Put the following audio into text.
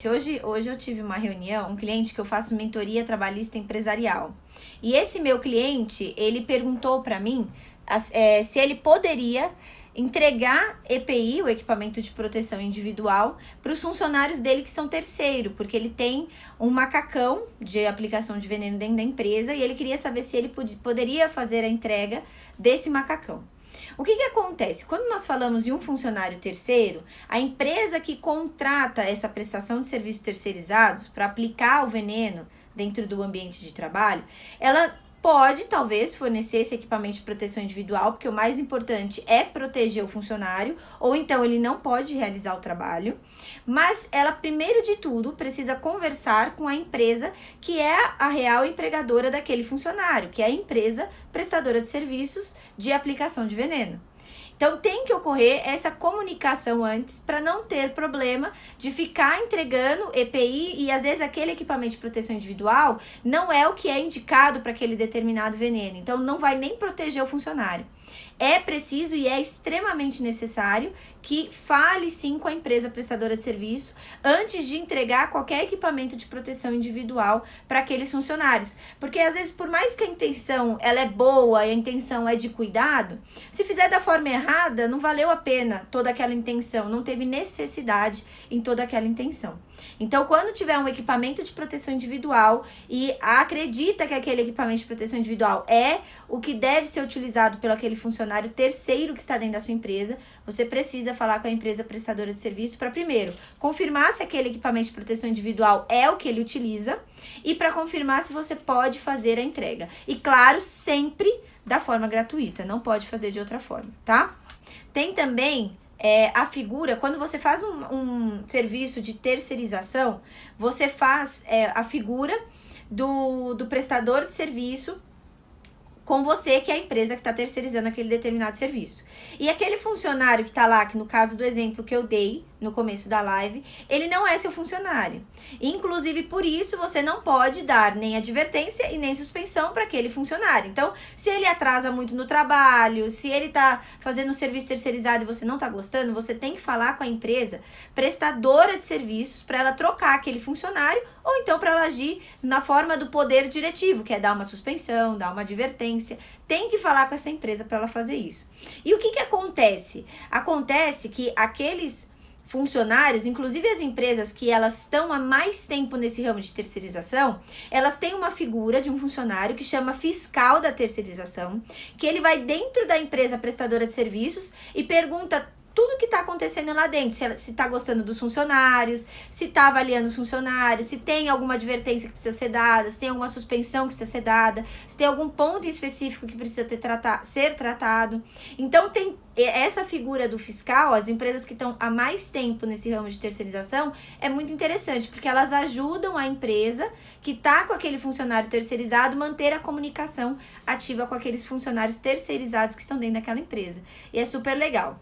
Hoje eu tive uma reunião, um cliente que eu faço mentoria trabalhista empresarial. E esse meu cliente, ele perguntou para mim se ele poderia entregar EPI, o equipamento de proteção individual, para os funcionários dele que são terceiro, porque ele tem um macacão de aplicação de veneno dentro da empresa e ele queria saber se ele poderia fazer a entrega desse macacão. O que acontece? Quando nós falamos em um funcionário terceiro, a empresa que contrata essa prestação de serviços terceirizados para aplicar o veneno dentro do ambiente de trabalho, ela pode, talvez, fornecer esse equipamento de proteção individual, porque o mais importante é proteger o funcionário, ou então ele não pode realizar o trabalho, mas ela, primeiro de tudo, precisa conversar com a empresa que é a real empregadora daquele funcionário, que é a empresa prestadora de serviços de aplicação de veneno. Então, tem que ocorrer essa comunicação antes para não ter problema de ficar entregando EPI e, às vezes, aquele equipamento de proteção individual não é o que é indicado para aquele determinado veneno. Então, não vai nem proteger o funcionário. É preciso e é extremamente necessário que fale sim com a empresa prestadora de serviço antes de entregar qualquer equipamento de proteção individual para aqueles funcionários. Porque às vezes, por mais que a intenção ela é boa e a intenção é de cuidado, se fizer da forma errada, não valeu a pena toda aquela intenção, não teve necessidade em toda aquela intenção. Então, quando tiver um equipamento de proteção individual e acredita que aquele equipamento de proteção individual é o que deve ser utilizado pelo aquele funcionário terceiro que está dentro da sua empresa, você precisa falar com a empresa prestadora de serviço para, primeiro, confirmar se aquele equipamento de proteção individual é o que ele utiliza e para confirmar se você pode fazer a entrega. E, claro, sempre da forma gratuita, não pode fazer de outra forma, tá? Tem também a figura, quando você faz um serviço de terceirização, você faz a figura do prestador de serviço com você, que é a empresa que está terceirizando aquele determinado serviço. E aquele funcionário que está lá, que no caso do exemplo que eu dei no começo da live, ele não é seu funcionário. Inclusive, por isso, você não pode dar nem advertência e nem suspensão para aquele funcionário. Então, se ele atrasa muito no trabalho, se ele está fazendo um serviço terceirizado e você não está gostando, você tem que falar com a empresa prestadora de serviços para ela trocar aquele funcionário ou então para ela agir na forma do poder diretivo, que é dar uma suspensão, dar uma advertência. Tem que falar com essa empresa para ela fazer isso. E o que acontece? Acontece que aqueles funcionários, inclusive as empresas que elas estão há mais tempo nesse ramo de terceirização, elas têm uma figura de um funcionário que chama fiscal da terceirização, que ele vai dentro da empresa prestadora de serviços e pergunta tudo que está acontecendo lá dentro, se está gostando dos funcionários, se está avaliando os funcionários, se tem alguma advertência que precisa ser dada, se tem alguma suspensão que precisa ser dada, se tem algum ponto específico que precisa ser tratado. Então, tem essa figura do fiscal, as empresas que estão há mais tempo nesse ramo de terceirização, é muito interessante, porque elas ajudam a empresa que está com aquele funcionário terceirizado manter a comunicação ativa com aqueles funcionários terceirizados que estão dentro daquela empresa. E é super legal.